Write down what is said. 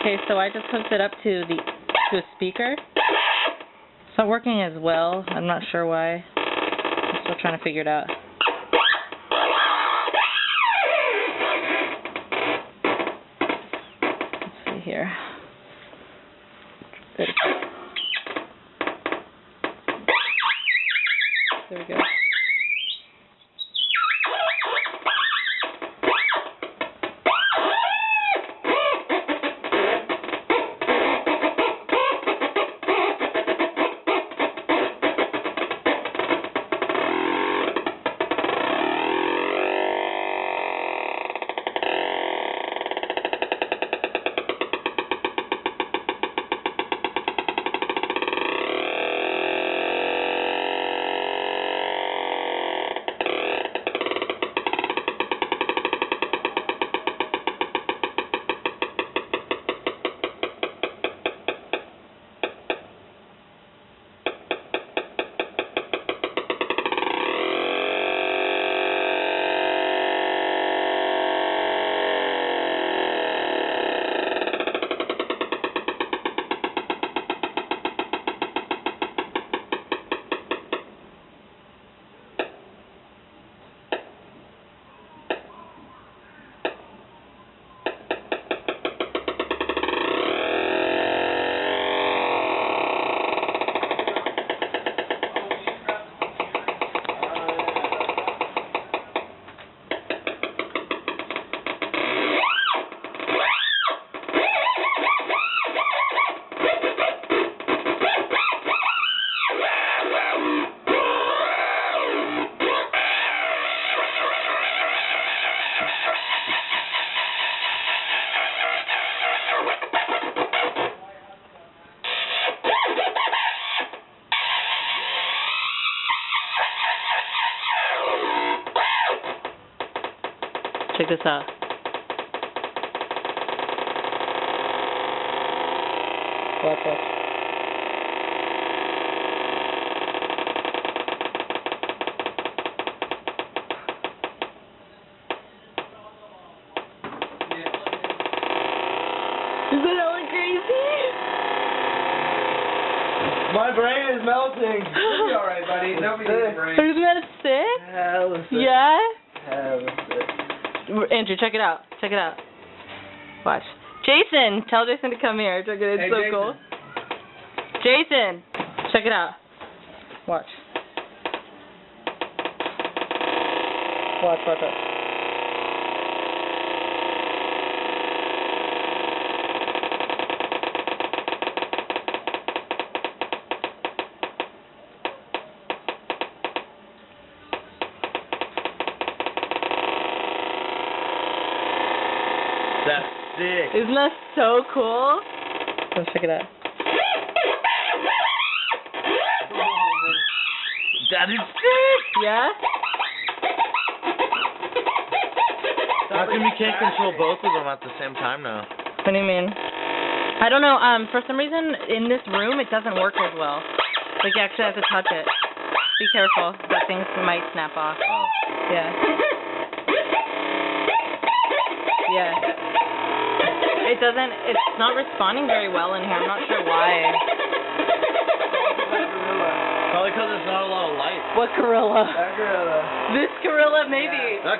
Okay, so I just hooked it up to a speaker. It's not working as well. I'm not sure why. I'm still trying to figure it out. Let's see here. There we go. Check this out. Watch, watch. Isn't that like crazy? My brain is melting. You'll be alright, buddy. Nobody needs a brain. Isn't that sick? Hell sick. Yeah? Hell sick. Andrew, check it out. Check it out. Watch. Jason! Tell Jason to come here. Check it out. It's so Jason. cool. Jason! Check it out. Watch. Watch, watch, watch. That's sick. Isn't that so cool? Let's check it out. That is sick! Yeah? How come you can't control both of them at the same time now? What do you mean? I don't know. For some reason, in this room, it doesn't work as well. Like, you actually have to touch it. Be careful. That thing might snap off. Oh. Yeah. Yeah. It's not responding very well in here. I'm not sure why. Probably because there's not a lot of light. What gorilla? That gorilla. This gorilla, maybe. Yeah.